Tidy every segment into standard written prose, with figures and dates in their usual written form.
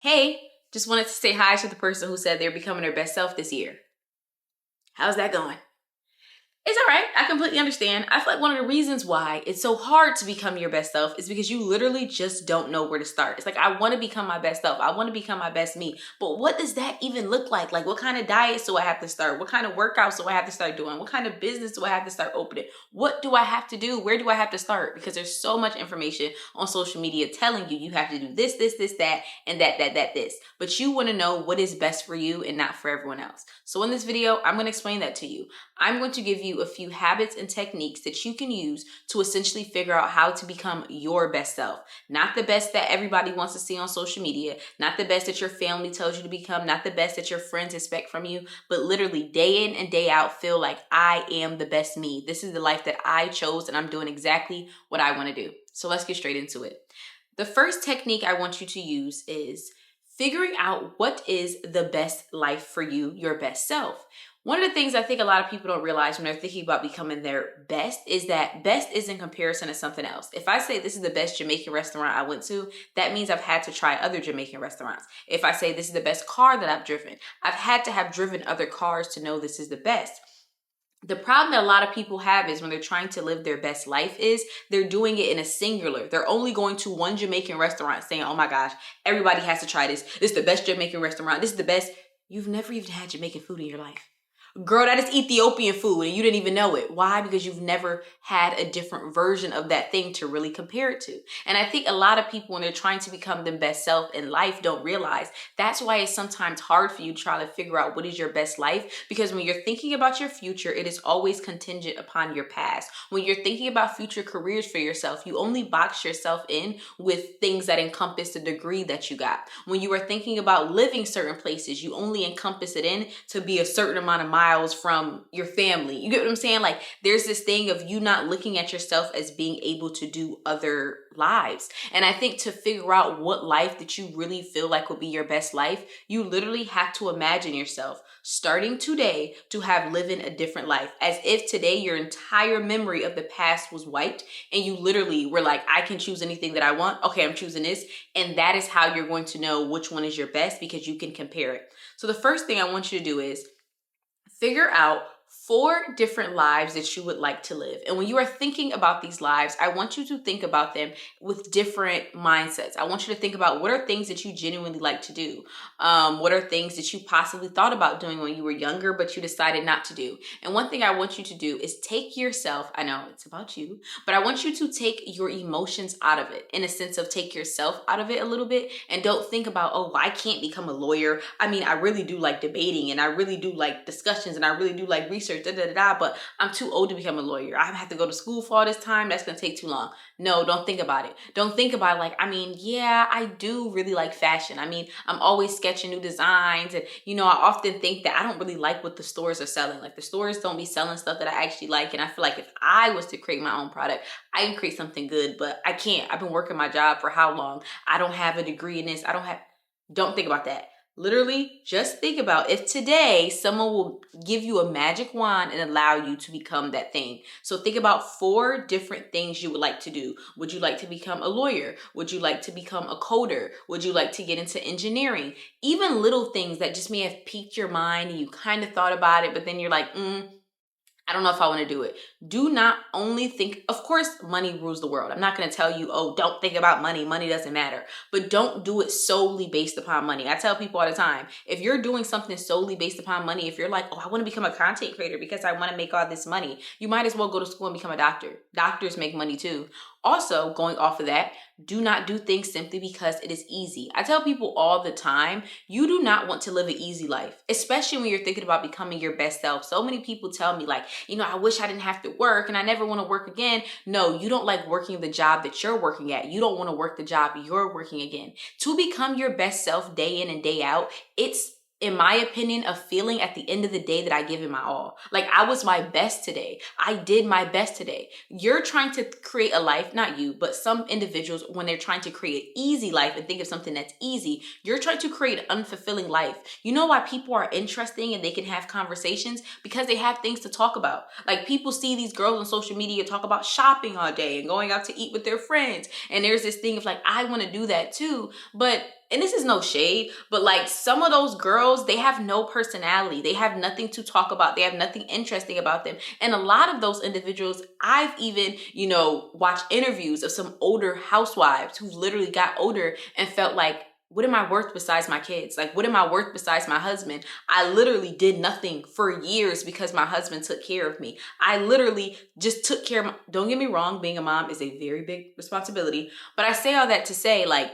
Hey, just wanted to say hi to the person who said they're becoming their best self this year. How's that going? It's all right. I completely understand. I feel like one of the reasons why it's so hard to become your best self is because you literally just don't know where to start. It's like, I want to become my best self. I want to become my best me. But what does that even look like? Like, what kind of diets do I have to start? What kind of workouts do I have to start doing? What kind of business do I have to start opening? What do I have to do? Where do I have to start? Because there's so much information on social media telling you have to do this, that, and that, this. But you want to know what is best for you and not for everyone else. So in this video, I'm going to explain that to you. I'm going to give you a few habits and techniques that you can use to essentially figure out how to become your best self. Not the best that everybody wants to see on social media, not the best that your family tells you to become, not the best that your friends expect from you, but literally day in and day out feel like I am the best me. This is the life that I chose and I'm doing exactly what I want to do. So let's get straight into it. The first technique I want you to use is figuring out what is the best life for you, your best self. One of the things I think a lot of people don't realize when they're thinking about becoming their best is that best is in comparison to something else. If I say this is the best Jamaican restaurant I went to, that means I've had to try other Jamaican restaurants. If I say this is the best car that I've driven, I've had to have driven other cars to know this is the best. The problem that a lot of people have is when they're trying to live their best life is they're doing it in a singular. They're only going to one Jamaican restaurant saying, oh my gosh, everybody has to try this. This is the best Jamaican restaurant. This is the best. You've never even had Jamaican food in your life. Girl, that is Ethiopian food and you didn't even know it. Why? Because you've never had a different version of that thing to really compare it to. And I think a lot of people, when they're trying to become their best self in life, don't realize that's why it's sometimes hard for you to try to figure out what is your best life. Because when you're thinking about your future, it is always contingent upon your past. When you're thinking about future careers for yourself, you only box yourself in with things that encompass the degree that you got. When you are thinking about living certain places, you only encompass it in to be a certain amount of miles from your family. You get what I'm saying? Like, there's this thing of you not looking at yourself as being able to do other lives. And I think to figure out what life that you really feel like would be your best life, you literally have to imagine yourself starting today to have living a different life, as if today your entire memory of the past was wiped and you literally were like, I can choose anything that I want. Okay, I'm choosing this. And that is how you're going to know which one is your best, because you can compare it. So the first thing I want you to do is figure out 4 different lives that you would like to live. And when you are thinking about these lives, I want you to think about them with different mindsets. I want you to think about what are things that you genuinely like to do. What are things that you possibly thought about doing when you were younger, but you decided not to do. And one thing I want you to do is take yourself, I know it's about you, but I want you to take your emotions out of it, in a sense of take yourself out of it a little bit, and don't think about, oh, I can't become a lawyer. I mean, I really do like debating and I really do like discussions and I really do like research, but I'm too old to become a lawyer. I have to go to school for all this time. That's going to take too long. No, don't think about it. Don't think about it like, I mean, yeah, I do really like fashion. I mean, I'm always sketching new designs. And, I often think that I don't really like what the stores are selling. Like, the stores don't be selling stuff that I actually like. And I feel like if I was to create my own product, I can create something good, but I can't. I've been working my job for how long? I don't have a degree in this. Don't think about that. Literally, just think about if today someone will give you a magic wand and allow you to become that thing. So think about 4 different things you would like to do. Would you like to become a lawyer? Would you like to become a coder? Would you like to get into engineering? Even little things that just may have piqued your mind and you kind of thought about it, but then you're like, I don't know if I want to do it. Do not only think, of course, money rules the world. I'm not going to tell you, oh, don't think about money. Money doesn't matter. But don't do it solely based upon money. I tell people all the time, if you're doing something solely based upon money, if you're like, oh, I want to become a content creator because I want to make all this money, you might as well go to school and become a doctor. Doctors make money too. Also, going off of that, do not do things simply because it is easy. I tell people all the time, you do not want to live an easy life, especially when you're thinking about becoming your best self. So many people tell me like, I wish I didn't have to work and I never want to work again. No, you don't like working the job that you're working at. You don't want to work the job you're working again. To become your best self day in and day out, it's, in my opinion, a feeling at the end of the day that I give it my all. Like, I was my best today. I did my best today. You're trying to create a life, not you, but some individuals, when they're trying to create an easy life and think of something that's easy, you're trying to create an unfulfilling life. You know why people are interesting and they can have conversations? Because they have things to talk about. Like, people see these girls on social media talk about shopping all day and going out to eat with their friends. And there's this thing of like, I want to do that too, but and this is no shade, but like some of those girls, they have no personality. They have nothing to talk about. They have nothing interesting about them. And a lot of those individuals, I've even, watched interviews of some older housewives who literally got older and felt like, what am I worth besides my kids? Like, what am I worth besides my husband? I literally did nothing for years because my husband took care of me. I literally just took care of don't get me wrong, being a mom is a very big responsibility. But I say all that to say, like,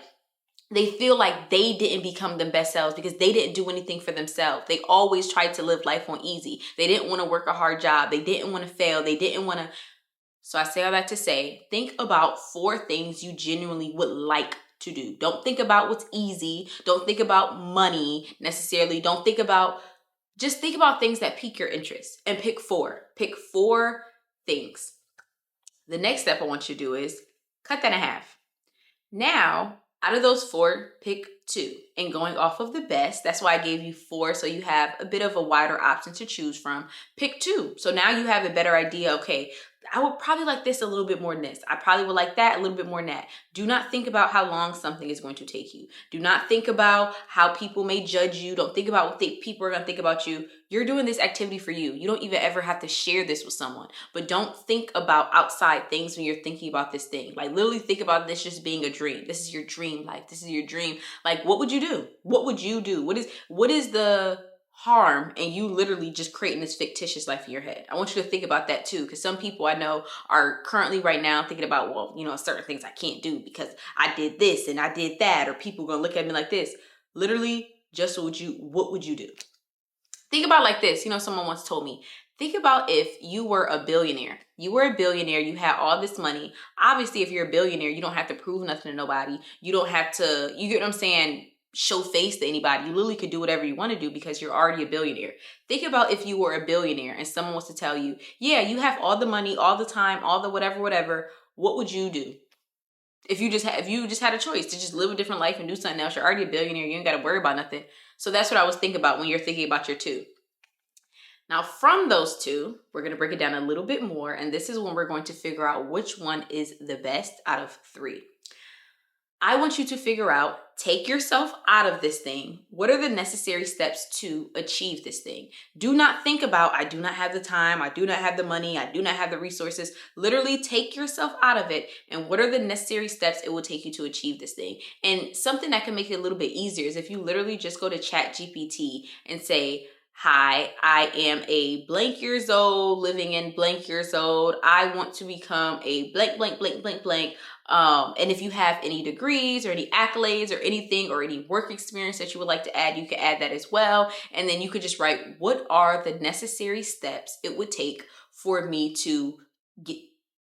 they feel like they didn't become their best selves because they didn't do anything for themselves. They always tried to live life on easy. They didn't want to work a hard job. They didn't want to fail. They didn't want to. So I say all that to say, think about 4 things you genuinely would like to do. Don't think about what's easy. Don't think about money necessarily. Just think about things that pique your interest and pick 4. Pick 4 things. The next step I want you to do is cut that in half. Now, out of those 4, pick 2. And going off of the best, that's why I gave you 4, so you have a bit of a wider option to choose from. Pick 2. So now you have a better idea, okay, I would probably like this a little bit more than this. I probably would like that a little bit more than that. Do not think about how long something is going to take you. Do not think about how people may judge you. Don't think about what people are going to think about you. You're doing this activity for you. You don't even ever have to share this with someone. But don't think about outside things when you're thinking about this thing. Like, literally think about this just being a dream. This is your dream life. This is your dream. Like, what would you do? What would you do? What is the harm in you literally just creating this fictitious life in your head? I want you to think about that too, because some people I know are currently right now thinking about, well, certain things I can't do because I did this and I did that, or people gonna look at me like this. Literally, just what would you do? Think about like this. Someone once told me, think about if you were a billionaire. You were a billionaire, you had all this money. Obviously, if you're a billionaire, you don't have to prove nothing to nobody. You don't have to, you get what I'm saying, show face to anybody. You literally could do whatever you want to do because you're already a billionaire. Think about if you were a billionaire and someone wants to tell you, yeah, you have all the money, all the time, all the whatever. What would you do? If you just had a choice to just live a different life and do something else, you're already a billionaire. You ain't got to worry about nothing. So that's what I was thinking about when you're thinking about your 2. Now, from those 2, we're going to break it down a little bit more. And this is when we're going to figure out which one is the best out of 3. I want you to figure out, take yourself out of this thing. What are the necessary steps to achieve this thing? Do not think about, I do not have the time, I do not have the money, I do not have the resources. Literally take yourself out of it. And what are the necessary steps it will take you to achieve this thing? And something that can make it a little bit easier is if you literally just go to ChatGPT and say, hi, I am a blank years old, living in blank years old. I want to become a blank, blank, blank, blank, blank. And if you have any degrees or any accolades or anything or any work experience that you would like to add, you can add that as well. And then you could just write, what are the necessary steps it would take for me to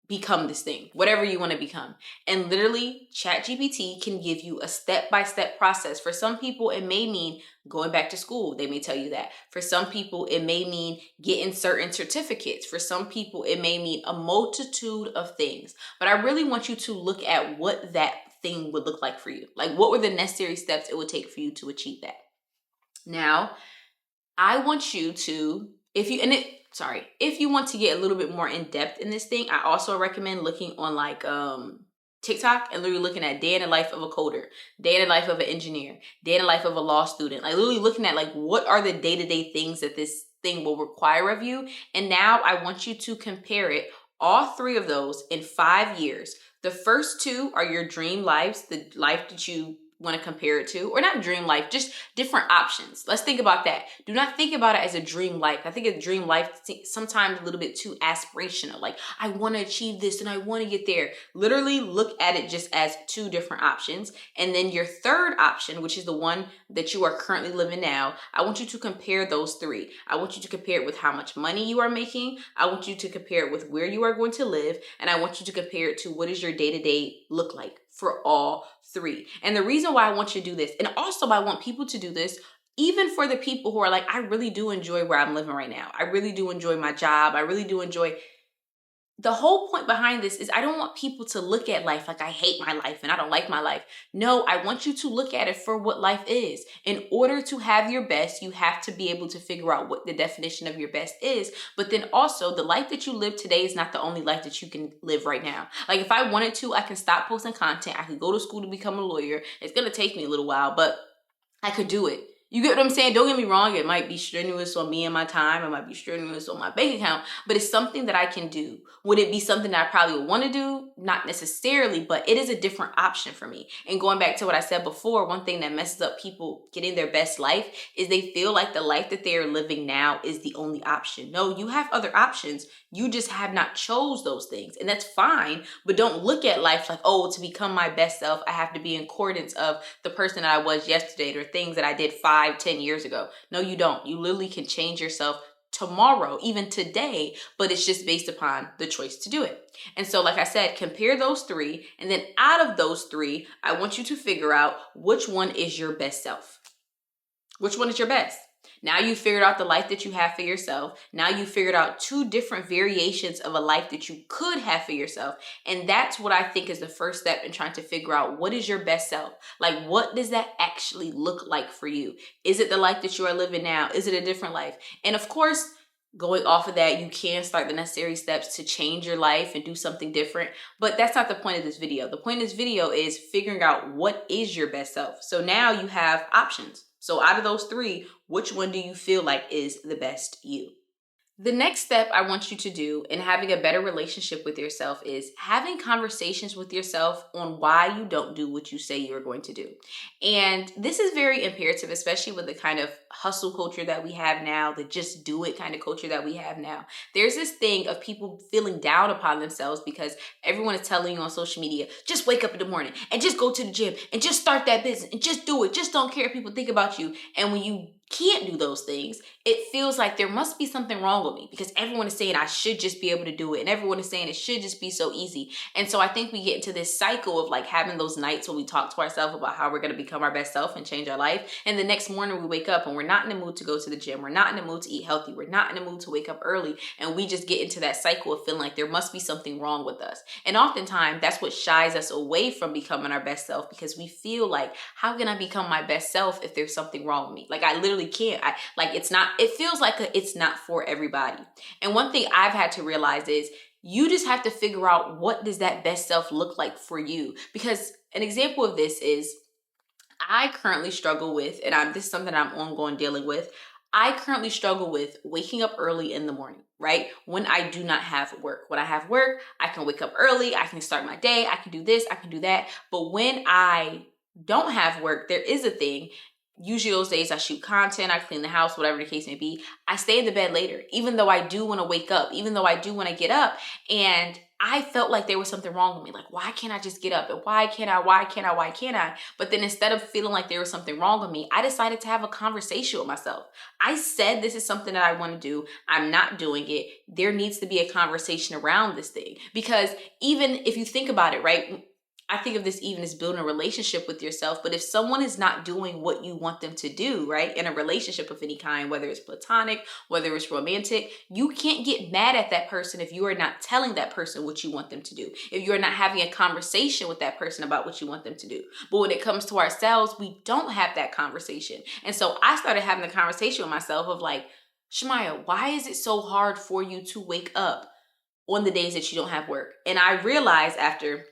become this thing, whatever you want to become. And literally ChatGPT can give you a step-by-step process. For some people, it may mean going back to school. They may tell you that. For some people, it may mean getting certain certificates. For some people, it may mean a multitude of things. But I really want you to look at what that thing would look like for you. Like, what were the necessary steps it would take for you to achieve that? Now, I want you to, if you want to get a little bit more in depth in this thing, I also recommend looking on like TikTok and literally looking at day in the life of a coder, day in the life of an engineer, day in the life of a law student, like literally looking at like what are the day-to-day things that this thing will require of you. And now I want you to compare it, all 3 of those in 5 years. The first 2 are your dream lives, the life that you want to compare it to, or not dream life, just different options. Let's think about that. Do not think about it as a dream life. I think a dream life sometimes a little bit too aspirational. Like, I want to achieve this and I want to get there. Literally look at it just as 2 different options. And then your third option, which is the one that you are currently living now, I want you to compare those 3. I want you to compare it with how much money you are making. I want you to compare it with where you are going to live. And I want you to compare it to what does your day-to-day look like for all 3. And the reason why I want you to do this, and also I want people to do this, even for the people who are like, I really do enjoy where I'm living right now. I really do enjoy my job. I really do enjoy. the whole point behind this is I don't want people to look at life like I hate my life and I don't like my life. No, I want you to look at it for what life is. In order to have your best, you have to be able to figure out what the definition of your best is. But then also, the life that you live today is not the only life that you can live right now. Like if I wanted to, I can stop posting content. I could go to school to become a lawyer. It's going to take me a little while, but I could do it. You get what I'm saying? Don't get me wrong. It might be strenuous on me and my time. It might be strenuous on my bank account, but it's something that I can do. Would it be something that I probably would want to do? Not necessarily, but it is a different option for me. And going back to what I said before, one thing that messes up people getting their best life is they feel like the life that they are living now is the only option. No, you have other options. You just have not chose those things, and that's fine. But don't look at life like, oh, to become my best self, I have to be in accordance of the person that I was yesterday or things that I did 5-10 years ago. No, you don't. You literally can change yourself tomorrow, even today, but it's just based upon the choice to do it. And so, like I said, compare those three, and then out of those three, I want you to figure out which one is your best self. Which one is your best? Now you figured out the life that you have for yourself. Now you figured out 2 different variations of a life that you could have for yourself. And that's what I think is the first step in trying to figure out what is your best self. Like, what does that actually look like for you? Is it the life that you are living now? Is it a different life? And of course, going off of that, you can start the necessary steps to change your life and do something different. But that's not the point of this video. The point of this video is figuring out what is your best self. So now you have options. So out of those 3, which one do you feel like is the best you? The next step I want you to do in having a better relationship with yourself is having conversations with yourself on why you don't do what you say you're going to do. And this is very imperative, especially with the kind of hustle culture that we have now, the just do it kind of culture that we have now. There's this thing of people feeling down upon themselves because everyone is telling you on social media, just wake up in the morning and just go to the gym and just start that business and just do it. Just don't care if people think about you. And when you can't do those things, it feels like there must be something wrong with me because everyone is saying I should just be able to do it and everyone is saying it should just be so easy. And so I think we get into this cycle of like having those nights when we talk to ourselves about how we're going to become our best self and change our life, and the next morning we wake up and we're not in the mood to go to the gym, we're not in the mood to eat healthy, we're not in the mood to wake up early, and we just get into that cycle of feeling like there must be something wrong with us. And oftentimes that's what shies us away from becoming our best self, because we feel like, how can I become my best self if there's something wrong with me? Like I literally can't. It feels like it's not for everybody. And one thing I've had to realize is you just have to figure out, what does that best self look like for you? Because an example of this is I currently struggle with, and this is something I'm ongoing dealing with. I currently struggle with waking up early in the morning, right? When I do not have work. When I have work, I can wake up early, I can start my day, I can do this, I can do that. But when I don't have work, there is a thing. Usually those days I shoot content, I clean the house, whatever the case may be. I stay in the bed later, even though I do want to wake up, even though I do want to get up. And I felt like there was something wrong with me. Like, why can't I just get up? And why can't I? But then instead of feeling like there was something wrong with me, I decided to have a conversation with myself. I said, this is something that I want to do. I'm not doing it. There needs to be a conversation around this thing. Because even if you think about it, right? I think of this even as building a relationship with yourself. But if someone is not doing what you want them to do, right, in a relationship of any kind, whether it's platonic, whether it's romantic, you can't get mad at that person if you are not telling that person what you want them to do, if you're not having a conversation with that person about what you want them to do. But when it comes to ourselves, we don't have that conversation. And so I started having a conversation with myself of like, Chamia, why is it so hard for you to wake up on the days that you don't have work? And I realized after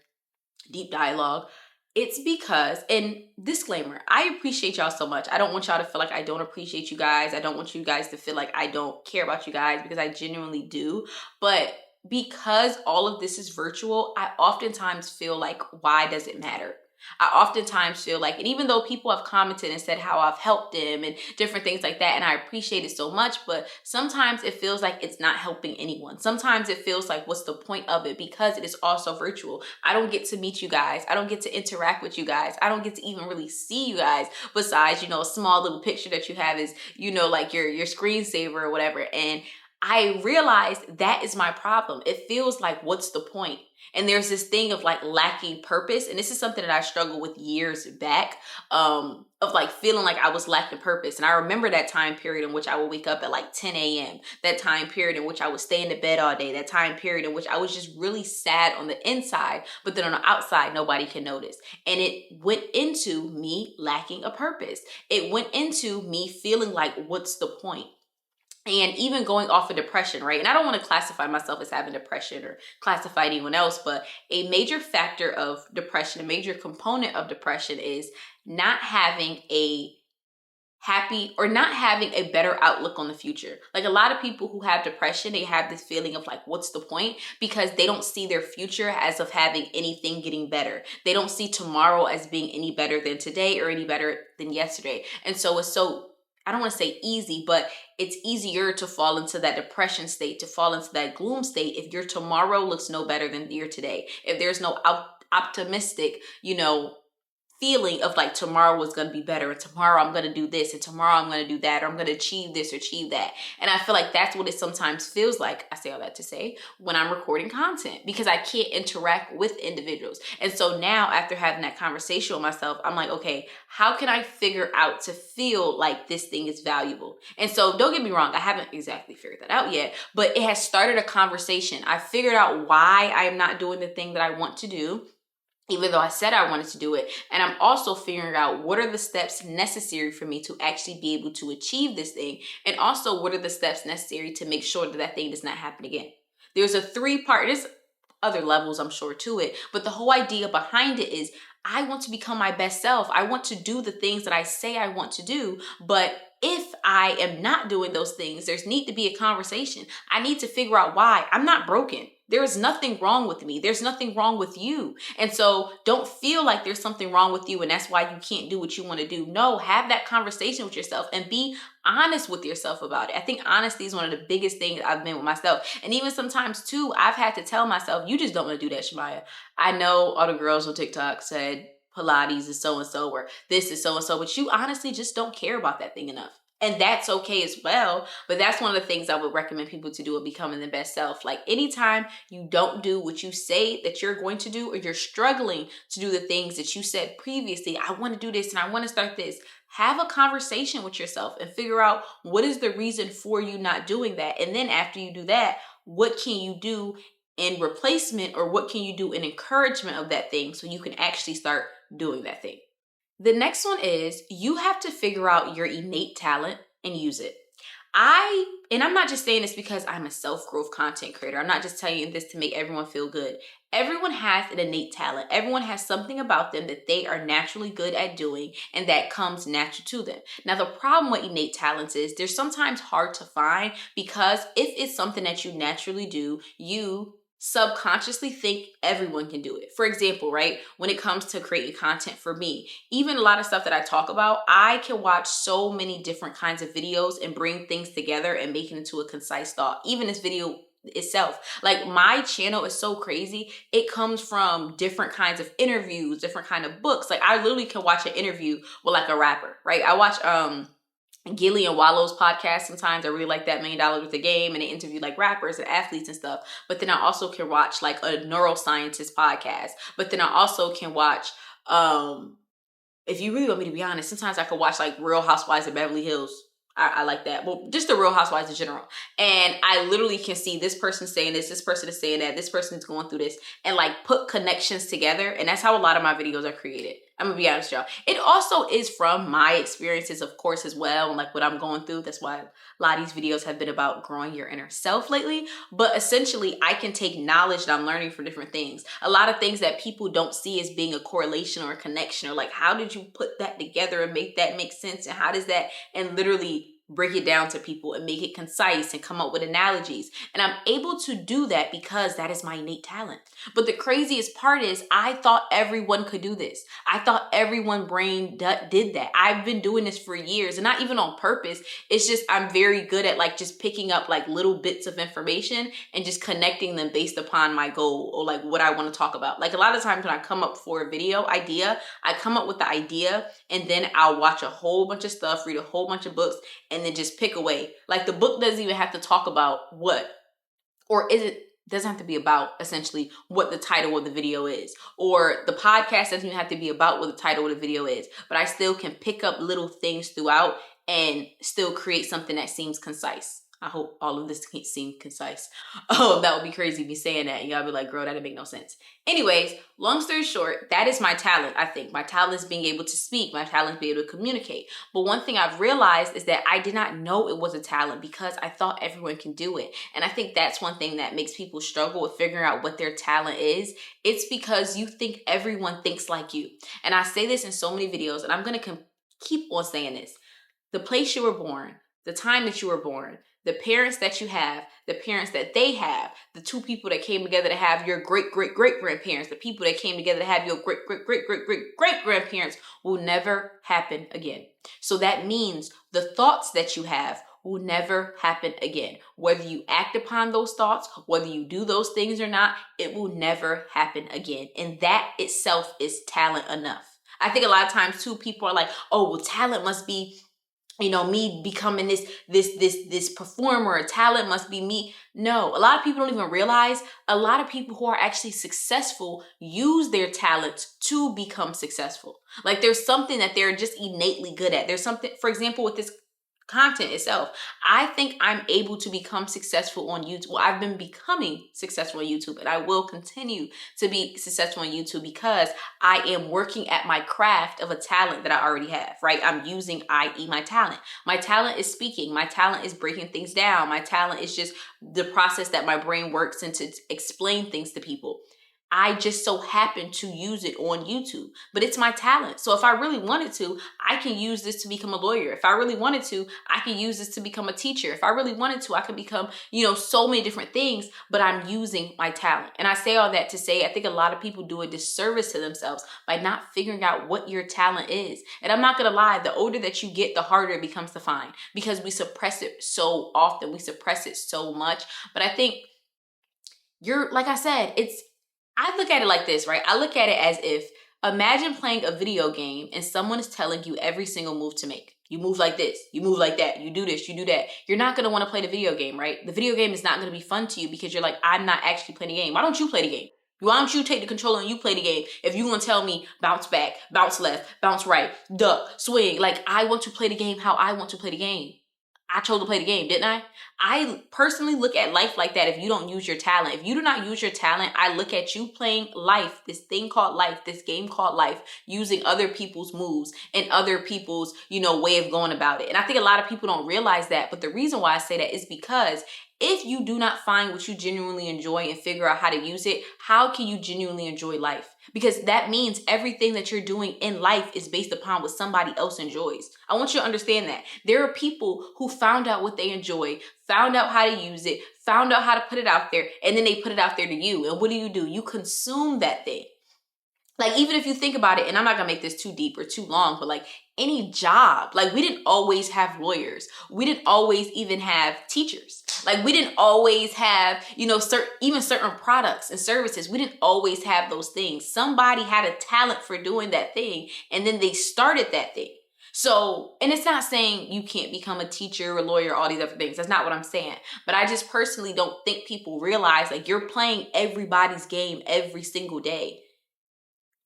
deep dialogue, it's because, and disclaimer, I appreciate y'all so much. I don't want y'all to feel like I don't appreciate you guys. I don't want you guys to feel like I don't care about you guys, because I genuinely do. But because all of this is virtual, I oftentimes feel like, why does it matter? I oftentimes feel like, and even though people have commented and said how I've helped them and different things like that, and I appreciate it so much, but sometimes it feels like it's not helping anyone. Sometimes it feels like, what's the point of it? Because it is also virtual. I don't get to meet you guys. I don't get to interact with you guys. I don't get to even really see you guys besides, a small little picture that you have is, like your screensaver or whatever. And I realized that is my problem. It feels like, what's the point? And there's this thing of like lacking purpose. And this is something that I struggled with years back, of like feeling like I was lacking purpose. And I remember that time period in which I would wake up at like 10 a.m., that time period in which I would stay in the bed all day, that time period in which I was just really sad on the inside, but then on the outside, nobody can notice. And it went into me lacking a purpose. It went into me feeling like, what's the point? And even going off of depression, right? And I don't want to classify myself as having depression or classify anyone else, but a major factor of depression, a major component of depression is not having a happy or not having a better outlook on the future. Like a lot of people who have depression, they have this feeling of like, what's the point? Because they don't see their future as of having anything getting better. They don't see tomorrow as being any better than today or any better than yesterday. And so it's so, I don't want to say easy, but it's easier to fall into that depression state, to fall into that gloom state if your tomorrow looks no better than your today. If there's no optimistic, feeling of like tomorrow was going to be better, and tomorrow I'm going to do this, and tomorrow I'm going to do that, or I'm going to achieve this or achieve that. And I feel like that's what it sometimes feels like, I say all that to say, when I'm recording content, because I can't interact with individuals. And so now after having that conversation with myself, I'm like, okay, how can I figure out to feel like this thing is valuable? And so don't get me wrong, I haven't exactly figured that out yet, but it has started a conversation. I figured out why I am not doing the thing that I want to do, even though I said I wanted to do it. And I'm also figuring out what are the steps necessary for me to actually be able to achieve this thing. And also what are the steps necessary to make sure that that thing does not happen again. There's a three-part, there's other levels I'm sure to it, but the whole idea behind it is I want to become my best self. I want to do the things that I say I want to do, but if I am not doing those things, there's need to be a conversation. I need to figure out why. I'm not broken. There is nothing wrong with me. There's nothing wrong with you. And so don't feel like there's something wrong with you and that's why you can't do what you want to do. No, have that conversation with yourself and be honest with yourself about it. I think honesty is one of the biggest things I've been with myself. And even sometimes too, I've had to tell myself, you just don't want to do that, Chamia. I know all the girls on TikTok said Pilates is so-and-so or this is so-and-so, but you honestly just don't care about that thing enough. And that's okay as well. But that's one of the things I would recommend people to do in becoming the best self. Like anytime you don't do what you say that you're going to do, or you're struggling to do the things that you said previously, I want to do this and I want to start this, have a conversation with yourself and figure out what is the reason for you not doing that. And then after you do that, what can you do in replacement, or what can you do in encouragement of that thing so you can actually start doing that thing? The next one is you have to figure out your innate talent and use it. And I'm not just saying this because I'm a self-growth content creator. I'm not just telling you this to make everyone feel good. Everyone has an innate talent. Everyone has something about them that they are naturally good at doing and that comes natural to them. Now, the problem with innate talents is they're sometimes hard to find because if it's something that you naturally do, you subconsciously think everyone can do it. For example, right, when it comes to creating content for me, even a lot of stuff that I talk about, I can watch so many different kinds of videos and bring things together and make it into a concise thought. Even this video itself, like my channel is so crazy. It comes from different kinds of interviews, different kind of books. Like I literally can watch an interview with like a rapper, right? I watch Gilly and Wallow's podcast sometimes. I really like that $1 Million with the Game, and they interview like rappers and athletes and stuff. But then I also can watch like a neuroscientist podcast. But then I also can watch, if you really want me to be honest, sometimes I could watch like Real Housewives of Beverly Hills. I like that. Well, just the Real Housewives in general. And I literally can see this person saying this person is saying that, this person is going through this, and like put connections together. And that's how a lot of my videos are created. I'm gonna be honest with y'all. It also is from my experiences, of course, as well, and like what I'm going through. That's why a lot of these videos have been about growing your inner self lately. But essentially, I can take knowledge that I'm learning from different things. A lot of things that people don't see as being a correlation or a connection, or like, how did you put that together and make that make sense? And how does that, and literally break it down to people and make it concise and come up with analogies. And I'm able to do that because that is my innate talent. But the craziest part is I thought everyone could do this. I thought everyone brain did that. I've been doing this for years, and not even on purpose. It's just I'm very good at like just picking up like little bits of information and just connecting them based upon my goal or like what I want to talk about. Like a lot of times when I come up for a video idea, I come up with the idea and then I'll watch a whole bunch of stuff, read a whole bunch of books, and then just pick away. Like the book doesn't even have to talk about what, or doesn't have to be about essentially what the title of the video is, or the podcast doesn't even have to be about what the title of the video is, but I still can pick up little things throughout and still create something that seems concise. I hope all of this can't seem concise. Oh, that would be crazy me saying that. And y'all be like, girl, that didn't make no sense. Anyways, long story short, that is my talent, I think. My talent is being able to speak. My talent is being able to communicate. But one thing I've realized is that I did not know it was a talent because I thought everyone can do it. And I think that's one thing that makes people struggle with figuring out what their talent is. It's because you think everyone thinks like you. And I say this in so many videos, and I'm going to keep on saying this. The place you were born, the time that you were born, the parents that you have, the parents that they have, the two people that came together to have your great-great-great-grandparents, the people that came together to have your great-great-great-great-great-grandparents will never happen again. So that means the thoughts that you have will never happen again. Whether you act upon those thoughts, whether you do those things or not, it will never happen again. And that itself is talent enough. I think a lot of times too, people are like, oh, well, talent must be, you know, me becoming this performer. Talent must be me. No, a lot of people don't even realize a lot of people who are actually successful use their talents to become successful. Like there's something that they're just innately good at. There's something, for example, with this content itself. I think I'm able to become successful on YouTube. Well, I've been becoming successful on YouTube, and I will continue to be successful on YouTube because I am working at my craft of a talent that I already have, right? I'm using, i.e. my talent. My talent is speaking. My talent is breaking things down. My talent is just the process that my brain works in to explain things to people. I just so happen to use it on YouTube, but it's my talent. So if I really wanted to, I can use this to become a lawyer. If I really wanted to, I can use this to become a teacher. If I really wanted to, I could become, so many different things, but I'm using my talent. And I say all that to say, I think a lot of people do a disservice to themselves by not figuring out what your talent is. And I'm not going to lie, the older that you get, the harder it becomes to find because we suppress it so often. We suppress it so much. But I think like I said, I look at it like this, right? I look at it as if, imagine playing a video game and someone is telling you every single move to make. You move like this, you move like that, you do this, you do that. You're not going to want to play the video game, right? The video game is not going to be fun to you because you're like, I'm not actually playing the game. Why don't you play the game? Why don't you take the controller and you play the game if you're going to tell me bounce back, bounce left, bounce right, duck, swing. Like, I want to play the game how I want to play the game. I chose to play the game, didn't I? I personally look at life like that if you don't use your talent. If you do not use your talent, I look at you playing life, this thing called life, this game called life, using other people's moves and other people's, way of going about it. And I think a lot of people don't realize that. But the reason why I say that is because if you do not find what you genuinely enjoy and figure out how to use it, how can you genuinely enjoy life? Because that means everything that you're doing in life is based upon what somebody else enjoys. I want you to understand that. There are people who found out what they enjoy, found out how to use it, found out how to put it out there, and then they put it out there to you. And what do? You consume that thing. Like, even if you think about it, and I'm not going to make this too deep or too long, but like any job, like we didn't always have lawyers. We didn't always even have teachers. Like we didn't always have, certain products and services. We didn't always have those things. Somebody had a talent for doing that thing, and then they started that thing. So, and it's not saying you can't become a teacher or a lawyer, all these other things. That's not what I'm saying. But I just personally don't think people realize like you're playing everybody's game every single day.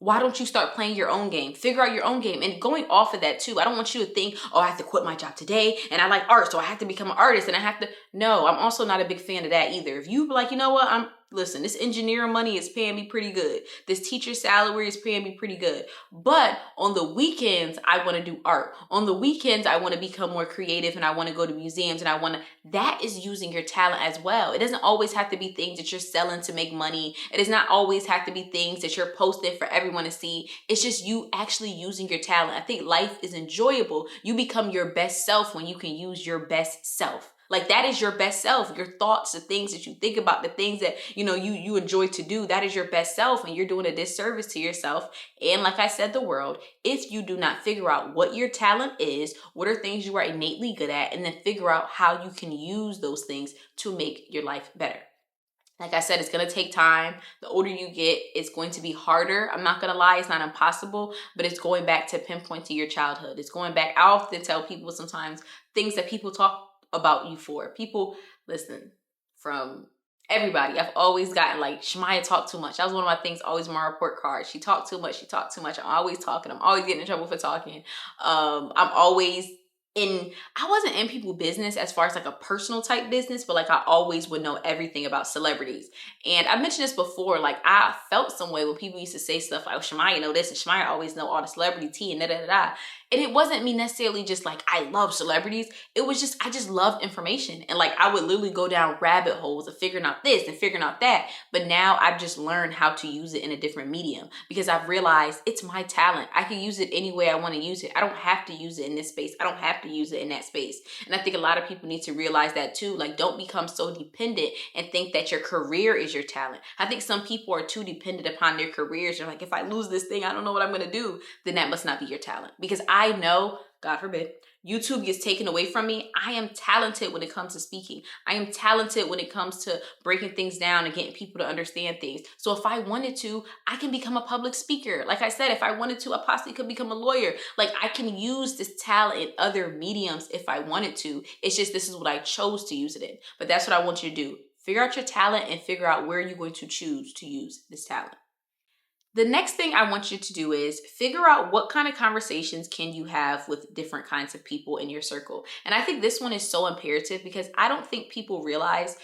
Why don't you start playing your own game? Figure out your own game. And going off of that too, I don't want you to think, oh, I have to quit my job today and I like art, so I have to become an artist and I have to. No, I'm also not a big fan of that either. If you be like, you know what, listen, this engineering money is paying me pretty good. This teacher salary is paying me pretty good. But on the weekends, I want to do art. On the weekends, I want to become more creative and I want to go to museums and that is using your talent as well. It doesn't always have to be things that you're selling to make money. It does not always have to be things that you're posting for everyone to see. It's just you actually using your talent. I think life is enjoyable. You become your best self when you can use your best self. Like that is your best self. Your thoughts, the things that you think about, the things that, you enjoy to do, that is your best self. And you're doing a disservice to yourself. And like I said, the world, if you do not figure out what your talent is, what are things you are innately good at, and then figure out how you can use those things to make your life better. Like I said, it's going to take time. The older you get, it's going to be harder. I'm not going to lie, it's not impossible, but it's going back to pinpointing your childhood. It's going back. I often tell people sometimes things that people talk about you for. People, listen, from everybody. I've always gotten like, Shamia talked too much. That was one of my things always on my report card. She talked too much. She talked too much. I'm always talking. I'm always getting in trouble for talking. I'm always I wasn't in people business as far as like a personal type business, but like I always would know everything about celebrities. And I mentioned this before, like I felt some way when people used to say stuff like, oh, Shamia know this and Shamia always know all the celebrity tea and da da da da. And it wasn't me necessarily just like, I love celebrities. It was just, I just love information. And like, I would literally go down rabbit holes of figuring out this and figuring out that. But now I've just learned how to use it in a different medium because I've realized it's my talent. I can use it any way I want to use it. I don't have to use it in this space. I don't have to use it in that space. And I think a lot of people need to realize that too. Like, don't become so dependent and think that your career is your talent. I think some people are too dependent upon their careers. They're like, if I lose this thing, I don't know what I'm going to do. Then that must not be your talent. Because I know, God forbid, YouTube gets taken away from me. I am talented when it comes to speaking. I am talented when it comes to breaking things down and getting people to understand things. So if I wanted to, I can become a public speaker. Like I said, if I wanted to, I possibly could become a lawyer. Like I can use this talent in other mediums if I wanted to. It's just this is what I chose to use it in. But that's what I want you to do. Figure out your talent and figure out where you're going to choose to use this talent. The next thing I want you to do is figure out what kind of conversations can you have with different kinds of people in your circle. And I think this one is so imperative because I don't think people realize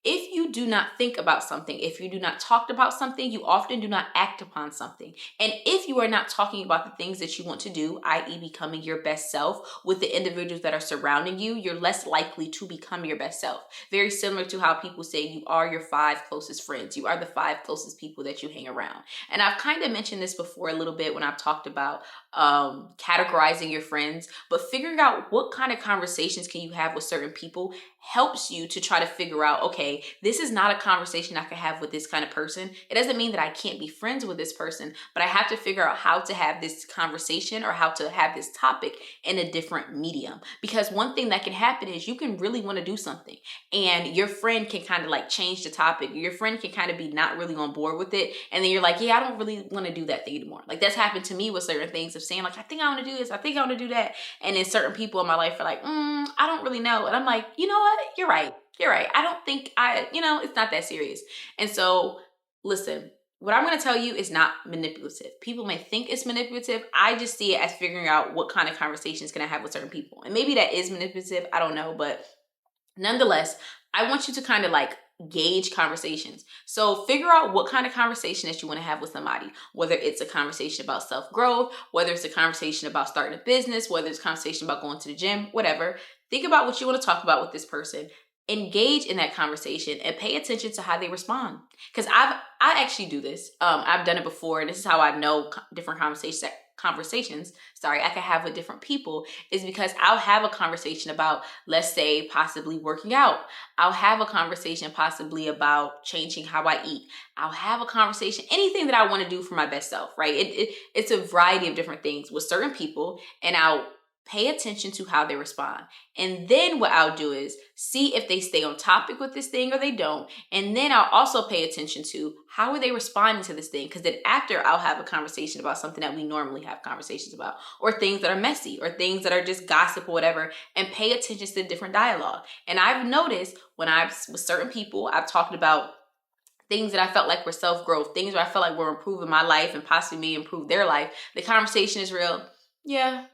if you do not think about something, if you do not talk about something, you often do not act upon something. And if you are not talking about the things that you want to do, i.e. becoming your best self with the individuals that are surrounding you, you're less likely to become your best self. Very similar to how people say you are your 5 closest friends. You are the 5 closest people that you hang around. And I've kind of mentioned this before a little bit when I've talked about categorizing your friends, but figuring out what kind of conversations can you have with certain people helps you to try to figure out, okay, this is not a conversation I can have with this kind of person. It doesn't mean that I can't be friends with this person, but I have to figure out how to have this conversation or how to have this topic in a different medium. Because one thing that can happen is you can really want to do something and your friend can kind of like change the topic. Your friend can kind of be not really on board with it. And then you're like, yeah, I don't really want to do that thing anymore. Like that's happened to me with certain things of saying like, I think I want to do this. I think I want to do that. And then certain people in my life are like, I don't really know. And I'm like, you know what? You're right. You're right. I don't think it's not that serious. And so listen, what I'm going to tell you is not manipulative. People may think it's manipulative. I just see it as figuring out what kind of conversations can I have with certain people. And maybe that is manipulative. I don't know. But nonetheless, I want you to kind of like gauge conversations. So figure out what kind of conversation that you want to have with somebody, whether it's a conversation about self-growth, whether it's a conversation about starting a business, whether it's a conversation about going to the gym, whatever. Think about what you want to talk about with this person. Engage in that conversation and pay attention to how they respond. Because I actually do this. I've done it before, and this is how I know different conversations I can have with different people is because I'll have a conversation about, let's say, possibly working out. I'll have a conversation possibly about changing how I eat. I'll have a conversation, anything that I want to do for my best self, right? It's a variety of different things with certain people, and I'll pay attention to how they respond. And then what I'll do is see if they stay on topic with this thing or they don't. And then I'll also pay attention to how are they responding to this thing? Because then after I'll have a conversation about something that we normally have conversations about, or things that are messy, or things that are just gossip or whatever, and pay attention to the different dialogue. And I've noticed when with certain people, I've talked about things that I felt like were self-growth, things where I felt like were improving my life and possibly improve their life. The conversation is real. Yeah.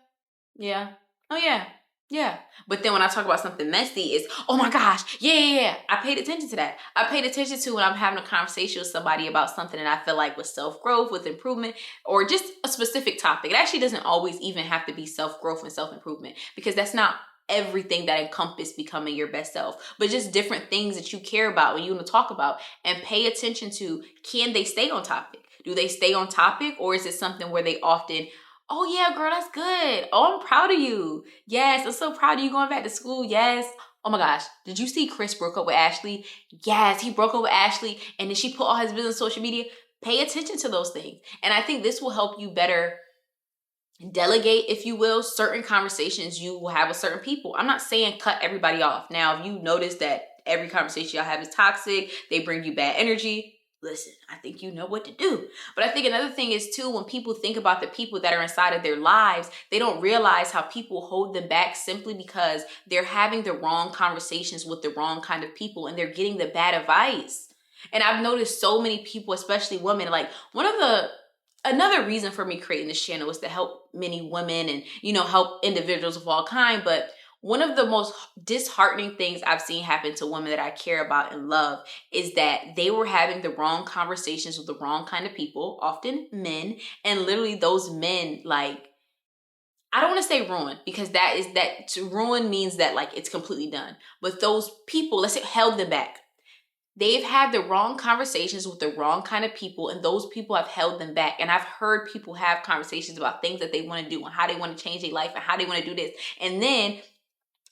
Oh, yeah. But then when I talk about something messy, it's, oh my gosh, yeah. I paid attention to that. I paid attention to when I'm having a conversation with somebody about something that I feel like was self-growth, with improvement, or just a specific topic. It actually doesn't always even have to be self-growth and self-improvement, because that's not everything that encompass becoming your best self, but just different things that you care about when you want to talk about, and pay attention to, can they stay on topic? Do they stay on topic, or is it something where they often, oh yeah, girl, that's good. Oh, I'm proud of you. Yes, I'm so proud of you going back to school. Yes. Oh my gosh, did you see Chris broke up with Ashley? Yes, he broke up with Ashley, and then she put all his business on social media. Pay attention to those things. And I think this will help you better delegate, if you will, certain conversations you will have with certain people. I'm not saying cut everybody off. Now, if you notice that every conversation y'all have is toxic, they bring you bad energy. Listen, I think you know what to do. But I think another thing is too, when people think about the people that are inside of their lives, they don't realize how people hold them back simply because they're having the wrong conversations with the wrong kind of people and they're getting the bad advice. And I've noticed so many people, especially women, like another reason for me creating this channel is to help many women and, help individuals of all kind. But one of the most disheartening things I've seen happen to women that I care about and love is that they were having the wrong conversations with the wrong kind of people, often men, and literally those men, like, I don't want to say ruin, because to ruin means that like it's completely done. But those people, let's say, held them back. They've had the wrong conversations with the wrong kind of people, and those people have held them back. And I've heard people have conversations about things that they want to do and how they want to change their life and how they want to do this. And then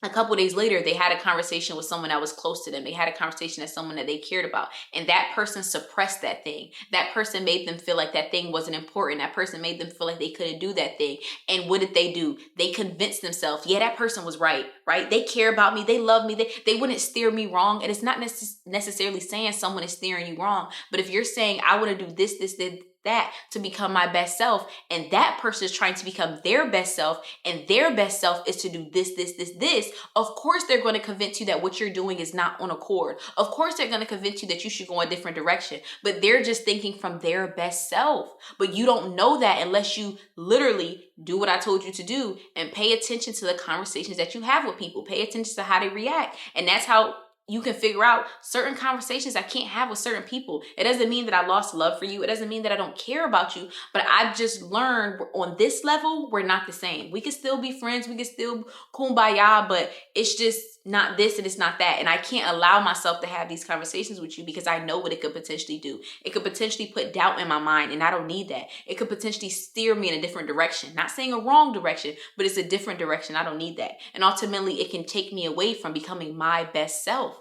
a couple of days later, they had a conversation with someone that was close to them. They had a conversation with someone that they cared about. And that person suppressed that thing. That person made them feel like that thing wasn't important. That person made them feel like they couldn't do that thing. And what did they do? They convinced themselves, yeah, that person was right? They care about me. They love me. They wouldn't steer me wrong. And it's not necessarily saying someone is steering you wrong. But if you're saying, I want to do this, that to become my best self, and that person is trying to become their best self, and their best self is to do this, of course they're going to convince you that what you're doing is not on accord. Of course they're going to convince you that you should go a different direction, but they're just thinking from their best self. But you don't know that unless you literally do what I told you to do and pay attention to the conversations that you have with people. Pay attention to how they react. And that's how you can figure out certain conversations I can't have with certain people. It doesn't mean that I lost love for you. It doesn't mean that I don't care about you, but I've just learned on this level, we're not the same. We can still be friends. We can still kumbaya, but it's just not this and it's not that. And I can't allow myself to have these conversations with you because I know what it could potentially do. It could potentially put doubt in my mind, and I don't need that. It could potentially steer me in a different direction. Not saying a wrong direction, but it's a different direction. I don't need that. And ultimately, it can take me away from becoming my best self.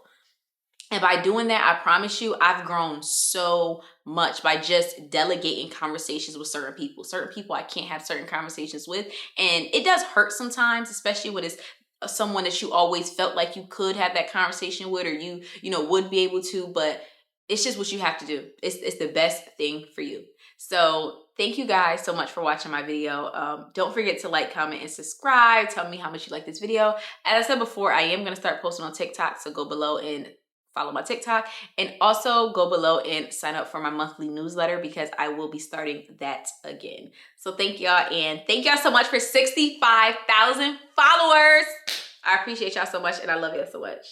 And by doing that, I promise you, I've grown so much by just delegating conversations with certain people. Certain people I can't have certain conversations with. And it does hurt sometimes, especially when it's someone that you always felt like you could have that conversation with, or you would be able to, but it's just what you have to do. It's the best thing for you. So thank you guys so much for watching my video. Don't forget to like, comment, and subscribe. Tell me how much you like this video. As I said before, I am going to start posting on TikTok, so go below and follow my TikTok, and also go below and sign up for my monthly newsletter because I will be starting that again. So thank y'all, and thank y'all so much for 65,000 followers. I appreciate y'all so much, and I love y'all so much.